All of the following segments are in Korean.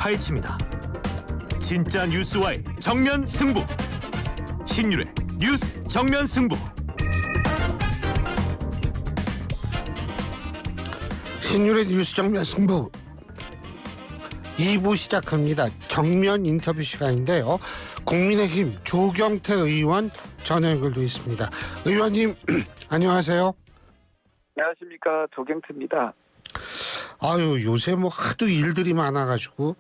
파헤칩니다. 진짜 뉴스와의 정면 승부. 신율의 뉴스 정면 승부. 신율의 뉴스 정면 승부 2부 시작합니다. 정면 인터뷰 시간인데요. 국민의힘 조경태 의원 전화 연결돼 있습니다. 의원님 안녕하세요. 안녕하십니까, 조경태입니다. 아유, 요새 뭐 하도 일들이 많아가지고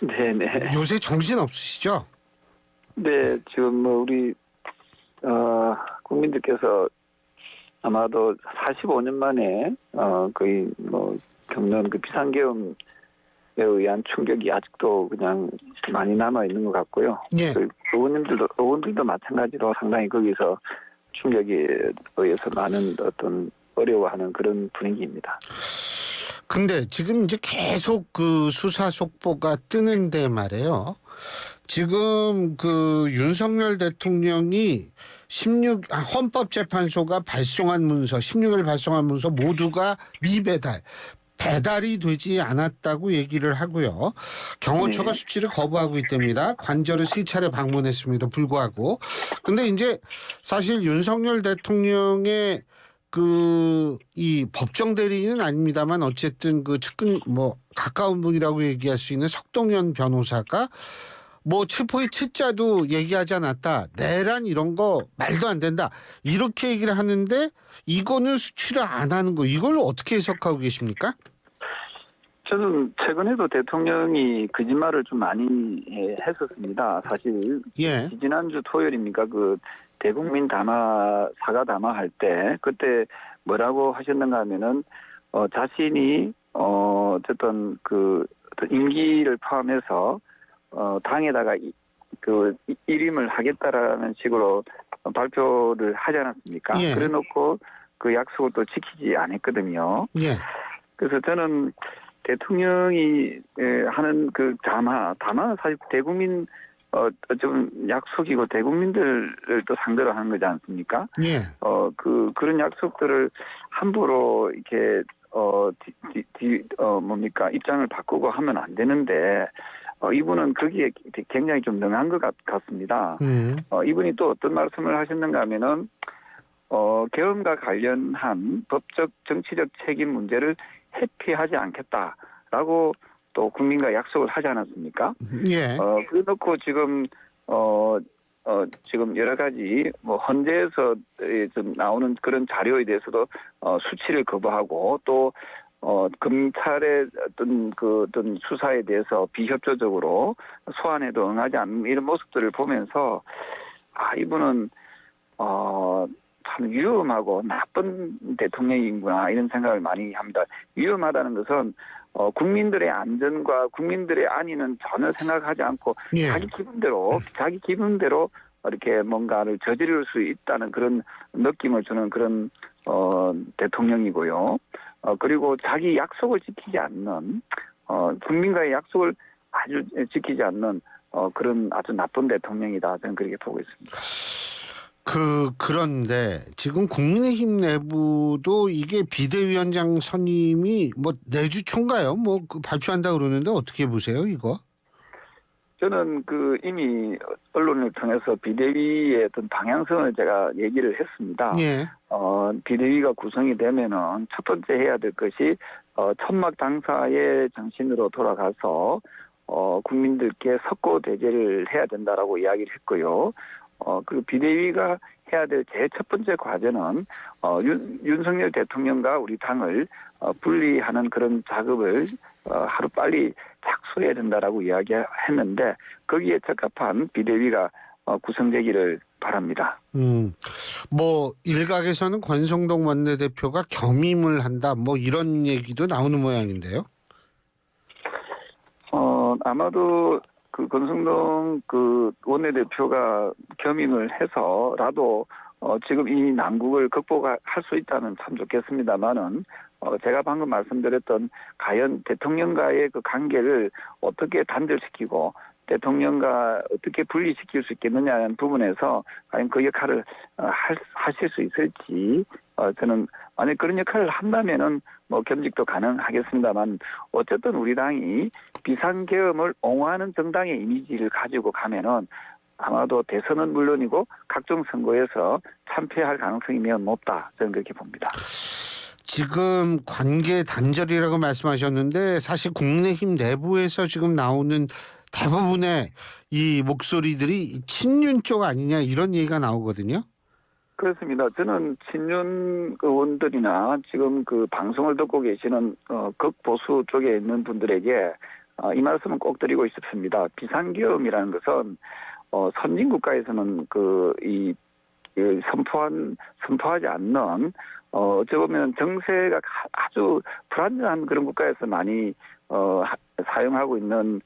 네네. 요새 정신 없으시죠? 네, 지금 뭐 우리 국민들께서 아마도 45년 만에 거의 뭐 겪는 그 비상계엄에 의한 충격이 아직도 그냥 많이 남아 있는 것 같고요. 예. 그 의원들도 마찬가지로 상당히 거기서 충격에 의해서 많은 어떤 어려워하는 그런 분위기입니다. 근데 지금 이제 계속 그 수사 속보가 뜨는데 말이에요. 지금 그 윤석열 대통령이 헌법재판소가 발송한 문서, 16일 발송한 문서 모두가 배달이 되지 않았다고 얘기를 하고요. 경호처가 네. 수치를 거부하고 있답니다. 관저를 3차례 방문했음에도 불구하고. 근데 이제 사실 윤석열 대통령의 이 법정 대리인은 아닙니다만 어쨌든 그 측근 가까운 분이라고 얘기할 수 있는 석동현 변호사가 체포의 채자도 얘기하지 않았다. 내란 이런 거 말도 안 된다. 이렇게 얘기를 하는데 이거는 수치를 안 하는 거, 이걸 어떻게 해석하고 계십니까? 저는 최근에도 대통령이 거짓말을 좀 많이 했었습니다. 사실 예. 지난주 토요일입니까? 그 대국민 사과 담화할 때 그때 뭐라고 하셨는가 하면은 자신이 어쨌든 그 임기를 포함해서 당에다가 일임을 하겠다라는 식으로 발표를 하지 않았습니까? 예. 그래놓고 그 약속을 또 지키지 않았거든요. 예. 그래서 저는 대통령이 하는 그 담화는 사실 대국민 좀 약속이고 대국민들을 또 상대로 하는 거지 않습니까? 예. 그런 약속들을 함부로 이렇게 입장을 바꾸고 하면 안 되는데 이분은 거기에 굉장히 좀 능한 것 같습니다. 이분이 또 어떤 말씀을 하셨는가 하면은 계엄과 관련한 법적 정치적 책임 문제를 회피하지 않겠다라고 또 국민과 약속을 하지 않았습니까? 예. 그래놓고 지금 지금 여러 가지 헌재에서 좀 나오는 그런 자료에 대해서도 수치를 거부하고 또 검찰의 어떤 수사에 대해서 비협조적으로 소환에도 응하지 않는 이런 모습들을 보면서 이분은 참 위험하고 나쁜 대통령이구나 이런 생각을 많이 합니다. 위험하다는 것은 국민들의 안전과 국민들의 안위는 전혀 생각하지 않고 예. 자기 기분대로 이렇게 뭔가를 저지를 수 있다는 그런 느낌을 주는 그런 대통령이고요. 그리고 자기 약속을 지키지 않는 국민과의 약속을 아주 지키지 않는 그런 아주 나쁜 대통령이다. 저는 그렇게 보고 있습니다. 그런데 지금 국민의힘 내부도 이게 비대위원장 선임이 내주 초인가요? 발표한다 그러는데 어떻게 보세요, 이거? 저는 이미 언론을 통해서 비대위의 어떤 방향성을 제가 얘기를 했습니다. 예. 비대위가 구성이 되면은 첫 번째 해야 될 것이 천막 당사의 정신으로 돌아가서 국민들께 석고 대제를 해야 된다라고 이야기를 했고요. 그리고 비대위가 해야 될 제일 첫 번째 과제는 윤석열 대통령과 우리 당을 분리하는 그런 작업을 하루 빨리 착수해야 된다라고 이야기했는데 거기에 적합한 비대위가 구성되기를 바랍니다. 일각에서는 권성동 원내대표가 겸임을 한다, 이런 얘기도 나오는 모양인데요. 아마도 권성동 원내대표가 겸임을 해서라도 지금 이 난국을 극복할 수 있다면 참 좋겠습니다만은 제가 방금 말씀드렸던 과연 대통령과의 그 관계를 어떻게 단절시키고 대통령과 어떻게 분리시킬 수 있겠느냐는 부분에서 과연 그 역할을 하실 수 있을지 저는 만약 그런 역할을 한다면은 뭐 겸직도 가능하겠습니다만 어쨌든 우리 당이 비상계엄을 옹호하는 정당의 이미지를 가지고 가면은 아마도 대선은 물론이고 각종 선거에서 참패할 가능성이 매우 높다. 저는 그렇게 봅니다. 지금 관계 단절이라고 말씀하셨는데 사실 국민의힘 내부에서 지금 나오는 대부분의 이 목소리들이 친윤 쪽 아니냐 이런 얘기가 나오거든요. 그렇습니다. 저는 친윤 의원들이나 지금 그 방송을 듣고 계시는 극보수 쪽에 있는 분들에게 이 말씀은 꼭 드리고 싶습니다. 비상계엄이라는 것은 선진 국가에서는 선포하지 않는 어찌 보면 정세가 아주 불안정한 그런 국가에서 많이 사용하고 있는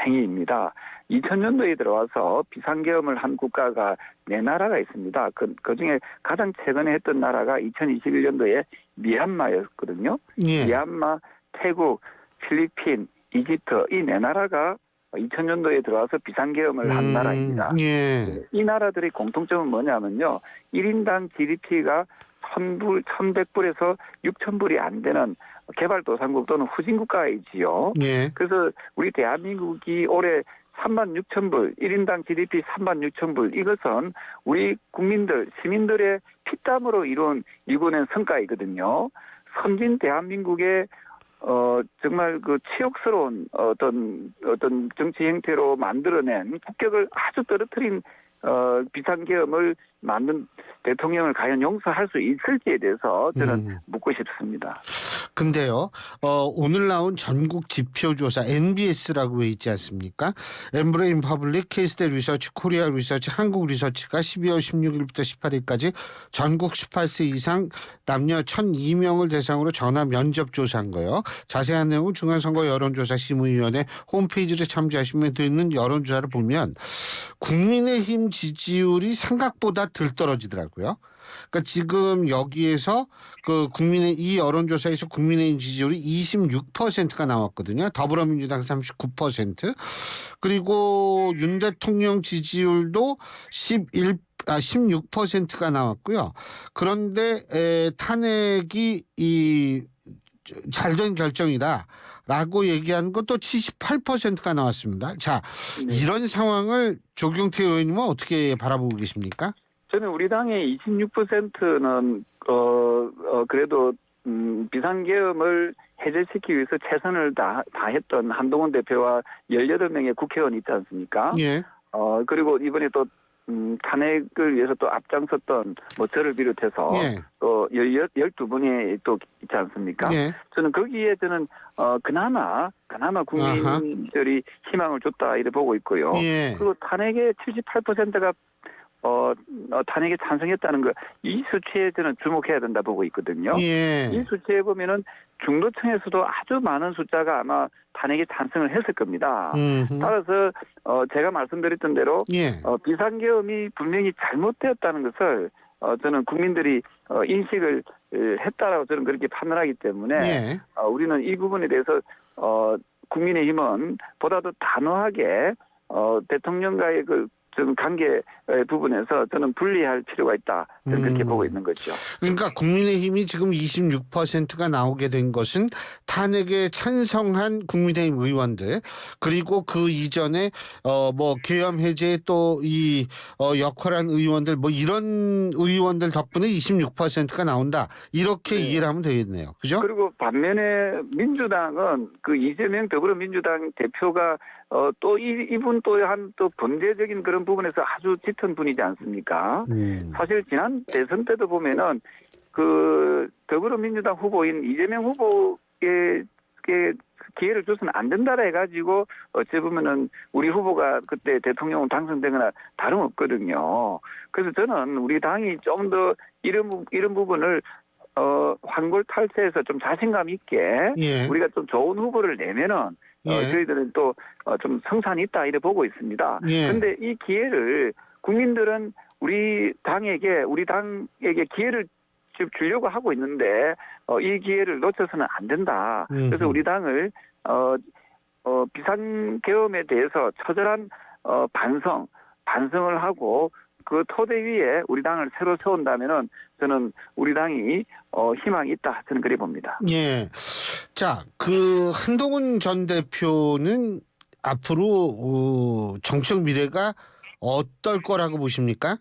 행위입니다. 2000년도에 들어와서 비상계엄을 한 국가가 네 나라가 있습니다. 그 중에 가장 최근에 했던 나라가 2021년도에 미얀마였거든요. 예. 미얀마, 태국, 필리핀, 이집트 이 네 나라가 2000년도에 들어와서 비상계엄을 한 나라입니다. 예. 이 나라들의 공통점은 뭐냐면요. 1인당 GDP가 1,100불에서 6,000불이 안 되는 개발도상국 또는 후진국가이지요. 예. 그래서 우리 대한민국이 올해 36,000불, 1인당 GDP 36,000불 이것은 우리 국민들, 시민들의 피땀으로 이루어낸 성과이거든요. 선진 대한민국의 정말 그 치욕스러운 어떤 정치 행태로 만들어낸 국격을 아주 떨어뜨린 비상계엄을 만든 대통령을 과연 용서할 수 있을지에 대해서 저는 묻고 싶습니다. 근데요, 오늘 나온 전국 지표조사 NBS라고 있지 않습니까? 엠브레인 퍼블릭, 케이스대 리서치, 코리아 리서치, 한국 리서치가 12월 16일부터 18일까지 전국 18세 이상 남녀 1,002명을 대상으로 전화 면접 조사한 거예요. 자세한 내용은 중앙선거 여론조사 심의위원회 홈페이지를 참조하시면 되는 여론조사를 보면 국민의힘 지지율이 생각보다 덜 떨어지더라고요. 그러니까 지금 여기에서 이 여론조사에서 국민의힘 지지율이 26%가 나왔거든요. 더불어민주당 39%. 그리고 윤 대통령 지지율도 16%가 나왔고요. 그런데 탄핵이 잘된 결정이다라고 얘기한 것도 78%가 나왔습니다. 자, 이런 상황을 조경태 의원님은 어떻게 바라보고 계십니까? 저는 우리 당의 26%는 그래도 비상계엄을 해제시키기 위해서 최선을 다했던 한동훈 대표와 18명의 국회의원이 있지 않습니까? 예. 그리고 이번에 또 탄핵을 위해서 또 앞장섰던 저를 비롯해서 예. 또 12분이 또 있지 않습니까? 예. 저는 거기에 그나마 국민들이 희망을 줬다 이렇게 보고 있고요. 예. 그리고 탄핵의 78%가 탄핵에 찬성했다는 거, 이 수치에 저는 주목해야 된다 보고 있거든요. 예. 이 수치에 보면은 중도층에서도 아주 많은 숫자가 아마 탄핵에 찬성을 했을 겁니다. 따라서 제가 말씀드렸던 대로 예. 비상계엄이 분명히 잘못되었다는 것을 저는 국민들이 인식을 했다라고 저는 그렇게 판단하기 때문에 예. 우리는 이 부분에 대해서 국민의힘은 보다 더 단호하게 대통령과의 좀 관계 부분에서 저는 분리할 필요가 있다. 저는 그렇게 보고 있는 거죠. 그러니까 국민의힘이 지금 26%가 나오게 된 것은 탄핵에 찬성한 국민의힘 의원들 그리고 그 이전에 계엄 해제에 또 이 역할한 의원들 이런 의원들 덕분에 26%가 나온다. 이렇게 이해를 하면 되겠네요. 그죠? 그리고 반면에 민주당은 그 이재명 더불어민주당 대표가 또 이분 또 범죄적인 그런 부분에서 아주 짙은 분이지 않습니까? 사실 지난 대선 때도 보면은 그 더불어민주당 후보인 이재명 후보에게 기회를 줘서는 안 된다라 해가지고 어찌 보면은 우리 후보가 그때 대통령 당선되거나 다름없거든요. 그래서 저는 우리 당이 좀 더 이런 부분을 환골탈태해서 좀 자신감 있게 예. 우리가 좀 좋은 후보를 내면은 예. 저희들은 또 좀 성산이 있다 이래 보고 있습니다. 예. 그런데 이 기회를 국민들은 우리 당에게 기회를 주려고 하고 있는데 이 기회를 놓쳐서는 안 된다. 그래서 우리 당을 비상계엄에 대해서 처절한 반성을 하고 그 토대 위에 우리 당을 새로 세운다면은 저는 우리 당이 희망이 있다 저는 그래 봅니다. 예. 자, 그 한동훈 전 대표는 앞으로 정책 미래가 어떨 거라고 보십니까?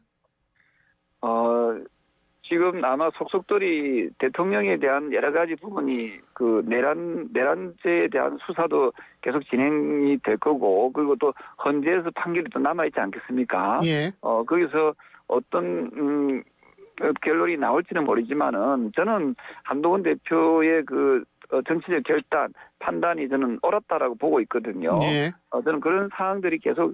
지금 아마 속속들이 대통령에 대한 여러 가지 부분이 그 내란죄에 대한 수사도 계속 진행이 될 거고 그리고 또 헌재에서 판결이 또 남아 있지 않겠습니까? 예. 거기서 어떤 결론이 나올지는 모르지만은 저는 한동훈 대표의 그 정치적 결단 판단이 저는 옳았다라고 보고 있거든요. 예. 저는 그런 사항들이 계속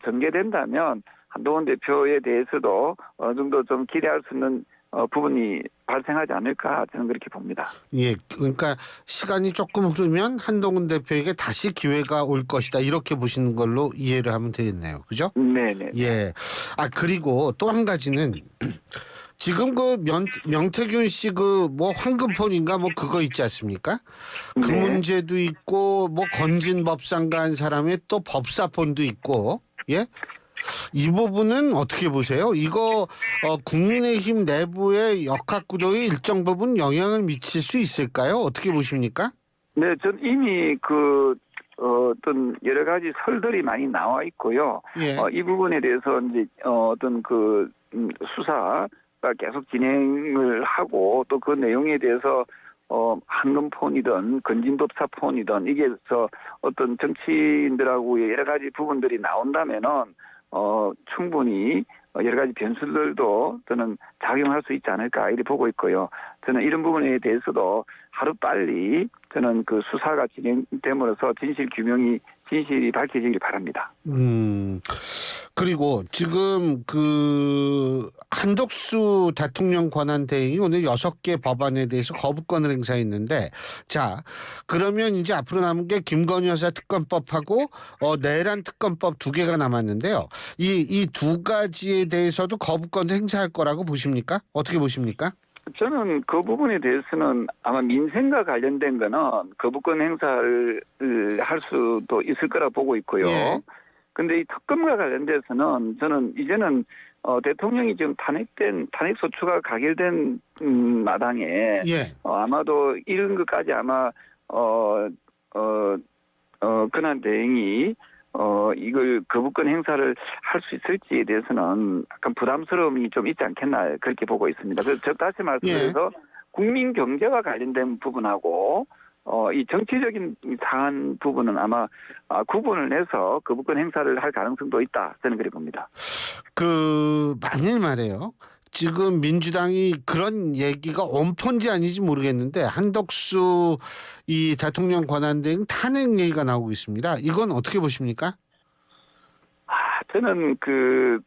전개된다면 한동훈 대표에 대해서도 어느 정도 좀 기대할 수 있는 부분이 발생하지 않을까 저는 그렇게 봅니다. 예. 그러니까 시간이 조금 흐르면 한동훈 대표에게 다시 기회가 올 것이다. 이렇게 보시는 걸로 이해를 하면 되겠네요. 그죠? 네네. 예. 그리고 또 한 가지는 지금 그 명태균 씨 그 뭐 황금폰인가 뭐 그거 있지 않습니까? 그 네. 문제도 있고 뭐 건진 법상가 한 사람의 또 법사폰도 있고 예? 이 부분은 어떻게 보세요? 이거 국민의힘 내부의 역학구도에 일정 부분 영향을 미칠 수 있을까요? 어떻게 보십니까? 네, 전 이미 그 어떤 여러 가지 설들이 많이 나와 있고요. 예. 이 부분에 대해서 이제 어떤 그 수사가 계속 진행을 하고 또 그 내용에 대해서 황금폰이든 건진법사폰이든 이게서 어떤 정치인들하고의 여러 가지 부분들이 나온다면은 충분히 여러 가지 변수들도 저는 작용할 수 있지 않을까 이렇게 보고 있고요. 저는 이런 부분에 대해서도 하루 빨리 저는 그 수사가 진행됨으로써 진실이 밝혀지길 바랍니다. 그리고 지금 그 한덕수 대통령 권한 대행이 오늘 6개 법안에 대해서 거부권을 행사했는데 자 그러면 이제 앞으로 남은 게 김건희 여사 특검법하고 내란 특검법 2개가 남았는데요. 이 두 가지에 대해서도 거부권을 행사할 거라고 보십니까? 어떻게 보십니까? 저는 그 부분에 대해서는 아마 민생과 관련된 거는 거부권 행사를 할 수도 있을 거라 보고 있고요. 예. 근데 이 특검과 관련돼서는 저는 이제는 대통령이 지금 탄핵소추가 가결된 마당에 예. 아마도 이런 것까지 아마 권한 대행이 이걸 거부권 행사를 할 수 있을지에 대해서는 약간 부담스러움이 좀 있지 않겠나 그렇게 보고 있습니다. 그래서 다시 말씀드려서 국민 경제와 관련된 부분하고 이 정치적인 사안 부분은 아마 구분을 내서 거부권 행사를 할 가능성도 있다 저는 그렇게 봅니다. 그 만일 말이에요. 지금 민주당이 그런 얘기가 온폰지 아닌지 모르겠는데 한덕수 이 대통령 권한대행 탄핵 얘기가 나오고 있습니다. 이건 어떻게 보십니까? 저는 그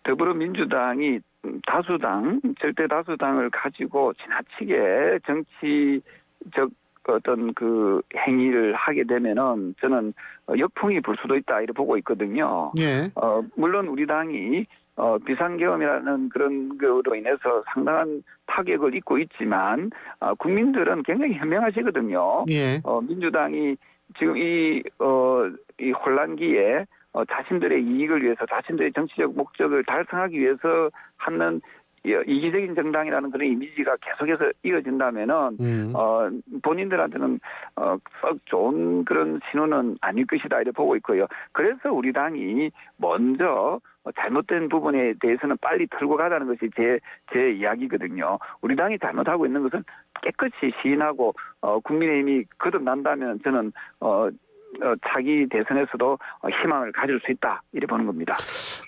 더불어민주당이 절대 다수당을 가지고 지나치게 정치적 어떤 그 행위를 하게 되면은 저는 역풍이 불 수도 있다 이렇게 보고 있거든요. 예. 물론 우리 당이 비상계엄이라는 그런 거로 인해서 상당한 타격을 입고 있지만 국민들은 굉장히 현명하시거든요. 예. 민주당이 지금 이 혼란기에 자신들의 이익을 위해서 자신들의 정치적 목적을 달성하기 위해서 하는 이기적인 정당이라는 그런 이미지가 계속해서 이어진다면은 본인들한테는 썩 좋은 그런 신호는 아닐 것이다 이렇게 보고 있고요. 그래서 우리 당이 먼저 잘못된 부분에 대해서는 빨리 털고 가자는 것이 제 이야기거든요. 우리 당이 잘못하고 있는 것은 깨끗이 시인하고 국민의힘이 거듭난다면 저는 차기 대선에서도 희망을 가질 수 있다 이렇게 보는 겁니다.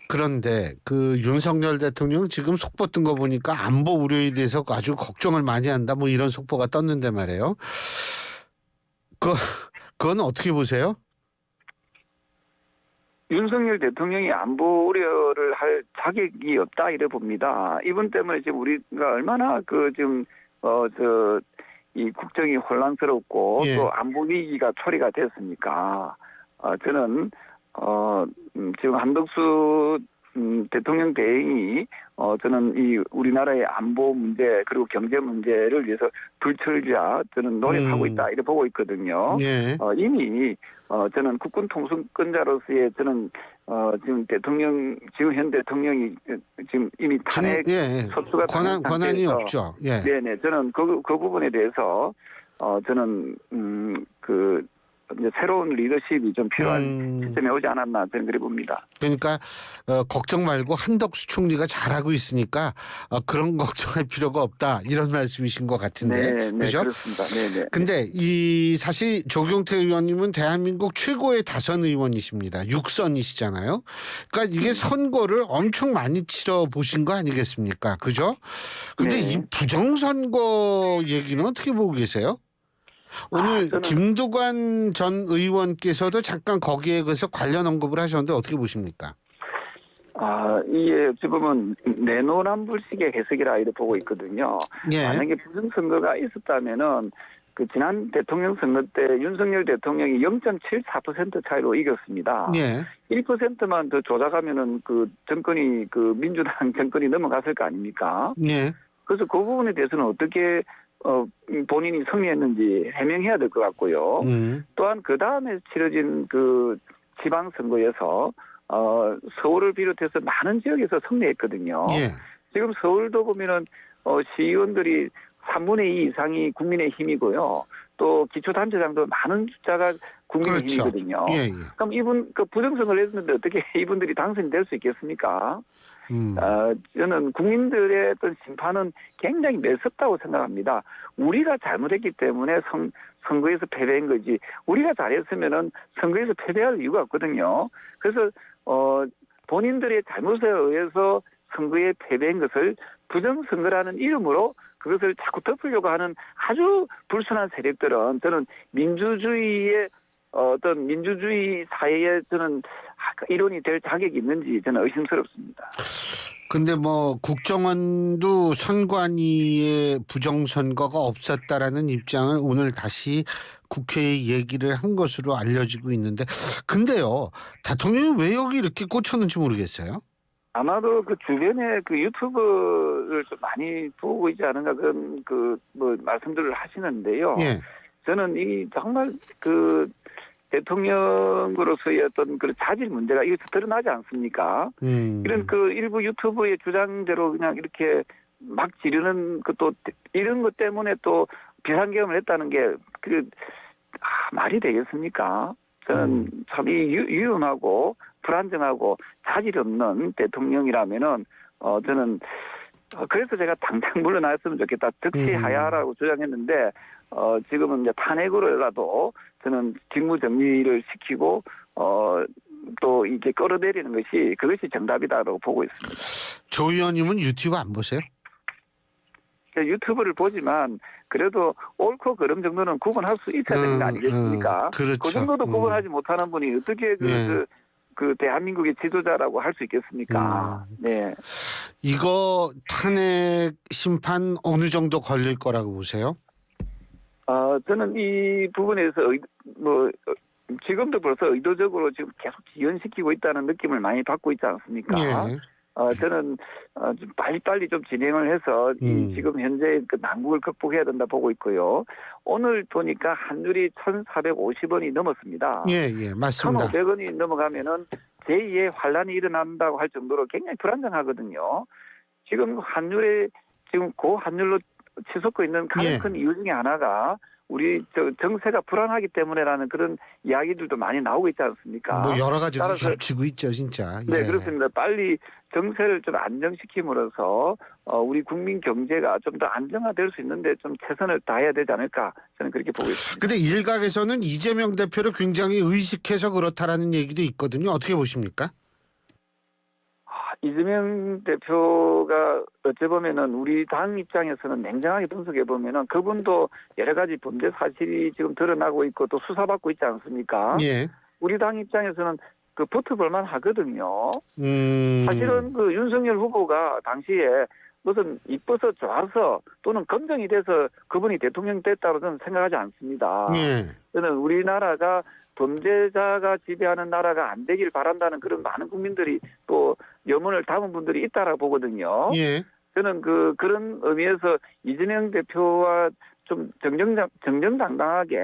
그런데 그 윤석열 대통령 지금 속보 뜬 거 보니까 안보 우려에 대해서 아주 걱정을 많이 한다 뭐 이런 속보가 떴는데 말이에요. 그건 어떻게 보세요? 윤석열 대통령이 안보 우려를 할 자격이 없다 이래 봅니다. 이분 때문에 지금 우리가 얼마나 이 국정이 혼란스럽고 예. 또 안보 위기가 초래가 됐습니까? 저는 지금 한덕수 대통령 대행이 저는 이 우리나라의 안보 문제 그리고 경제 문제를 위해서 불철주야 저는 노력하고 있다 이렇게 보고 있거든요. 예. 이미 저는 국군 통수권자로서의 저는 지금 지금 현 대통령이 지금 이미 탄핵 소추가 권한이 없죠. 예. 네네 저는 그 부분에 대해서 저는 그 이제 새로운 리더십이 좀 필요한 시점에 오지 않았나 저는 그래 봅니다. 그러니까 걱정 말고 한덕수 총리가 잘하고 있으니까 그런 걱정할 필요가 없다 이런 말씀이신 것 같은데, 네, 그렇죠? 그렇습니다. 네네. 근데 이 사실 조경태 의원님은 대한민국 최고의 다선 의원이십니다. 6선이시잖아요. 그러니까 이게 선거를 엄청 많이 치러 보신 거 아니겠습니까, 그죠? 근데 네. 이 부정선거 얘기는 어떻게 보고 계세요? 오늘 김두관 전 의원께서도 잠깐 거기에 그래서 관련 언급을 하셨는데 어떻게 보십니까? 이게 어찌 보면 내노남불식의 해석이라 이렇게 보고 있거든요. 예. 만약에 부정선거가 있었다면은 그 지난 대통령 선거 때 윤석열 대통령이 0.74% 차이로 이겼습니다. 예. 1%만 더 조작하면은 그 정권이 그 민주당 정권이 넘어갔을 거 아닙니까? 예. 그래서 그 부분에 대해서는 어떻게 본인이 승리했는지 해명해야 될 것 같고요. 또한 그 다음에 치러진 그 지방선거에서 서울을 비롯해서 많은 지역에서 승리했거든요. 예. 지금 서울도 보면은 시의원들이 3분의 2 이상이 국민의힘이고요. 또 기초단체장도 많은 숫자가 국민의힘이거든요. 그렇죠. 예, 예. 그럼 그 부정선거를 했는데 어떻게 이분들이 당선이 될 수 있겠습니까? 저는 국민들의 어떤 심판은 굉장히 매섭다고 생각합니다. 우리가 잘못했기 때문에 선거에서 패배한 거지. 우리가 잘했으면은 선거에서 패배할 이유가 없거든요. 그래서 본인들의 잘못에 의해서 선거에 패배한 것을 부정선거라는 이름으로 그것을 자꾸 덮으려고 하는 아주 불순한 세력들은 저는 민주주의의 어떤 민주주의 사회에 저는 일원이 될 자격이 있는지 저는 의심스럽습니다. 근데 뭐 국정원도 선관위의 부정선거가 없었다라는 입장을 오늘 다시 국회에 얘기를 한 것으로 알려지고 있는데, 근데요 대통령이 왜 여기 이렇게 꽂혔는지 모르겠어요. 아마도 그 주변에 그 유튜브를 좀 많이 보고 있지 않은가 그런 뭐 말씀들을 하시는데요. 예. 저는 이 정말 그 대통령으로서의 어떤 그 자질 문제가 이게 드러나지 않습니까? 이런 그 일부 유튜브의 주장대로 그냥 이렇게 막 지르는 것도 이런 것 때문에 또 비상계엄을 했다는 게 말이 되겠습니까? 저는 참 이 위험하고 불안정하고 자질 없는 대통령이라면은 저는 그래서 제가 당장 물러났으면 좋겠다. 득시하야라고 주장했는데 지금은 이제 탄핵으로라도 저는 직무 정리를 시키고 또 이렇게 끌어내리는 그것이 정답이다라고 보고 있습니다. 조 의원님은 유튜브 안 보세요? 유튜브를 보지만 그래도 옳고 그름 정도는 구분할 수 있어야 되는 거 아니겠습니까? 그렇죠. 그 정도도 구분하지 못하는 분이 어떻게 그 대한민국의 지도자라고 할 수 있겠습니까? 네. 이거 탄핵 심판 어느 정도 걸릴 거라고 보세요? 저는 이 부분에서 지금도 벌써 의도적으로 지금 계속 지연시키고 있다는 느낌을 많이 받고 있지 않습니까? 예. 저는 좀 빨리빨리 좀 진행을 해서 지금 현재 그 난국을 극복해야 된다 보고 있고요. 오늘 보니까 환율이 1,450원이 넘었습니다. 예, 맞습니다. 1,500원이 넘어가면은 제2의 환란이 일어난다고 할 정도로 굉장히 불안정하거든요. 지금 환율에 지금 고환율로 치솟고 있는 가장 큰 이유 중에 하나가 우리 정세가 불안하기 때문에라는 그런 이야기들도 많이 나오고 있지 않습니까? 뭐 여러 가지가 겹치고 있죠, 진짜. 네, 그렇습니다. 빨리 정세를 좀 안정시킴으로써 우리 국민 경제가 좀 더 안정화될 수 있는데 좀 최선을 다해야 되지 않을까 저는 그렇게 보고 있습니다. 근데 일각에서는 이재명 대표를 굉장히 의식해서 그렇다라는 얘기도 있거든요. 어떻게 보십니까? 이재명 대표가 어찌 보면은 우리 당 입장에서는 냉정하게 분석해 보면은 그분도 여러 가지 범죄 사실이 지금 드러나고 있고 또 수사받고 있지 않습니까? 예. 우리 당 입장에서는 붙어볼만 하거든요. 사실은 그 윤석열 후보가 당시에 무슨 이뻐서 좋아서 또는 검증이 돼서 그분이 대통령 됐다고 저는 생각하지 않습니다. 예. 저는 우리나라가 범죄자가 지배하는 나라가 안 되길 바란다는 그런 많은 국민들이 또 염원을 담은 분들이 있다라고 보거든요. 예. 저는 그런 의미에서 이재명 대표와 좀 정정당당하게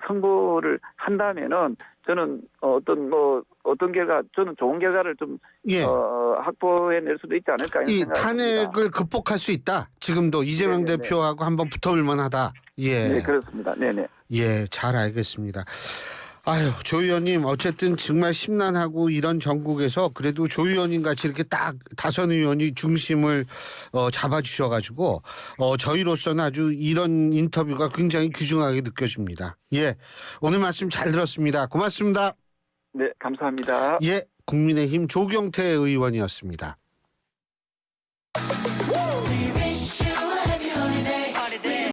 선거를 한다면은 저는 어떤 결과 저는 좋은 결과를 좀 예. 확보해낼 수도 있지 않을까 이런 이 생각이 듭니다. 탄핵을 극복할 수 있다. 지금도 이재명 네네네. 대표하고 한번 붙어볼 만하다. 예. 네, 그렇습니다. 네네. 예, 잘 알겠습니다. 아유, 조 의원님 어쨌든 정말 심란하고 이런 전국에서 그래도 조 의원님 같이 이렇게 딱 다선 의원이 중심을 잡아주셔가지고 저희로서는 아주 이런 인터뷰가 굉장히 귀중하게 느껴집니다. 예, 오늘 말씀 잘 들었습니다. 고맙습니다. 네, 감사합니다. 예, 국민의힘 조경태 의원이었습니다.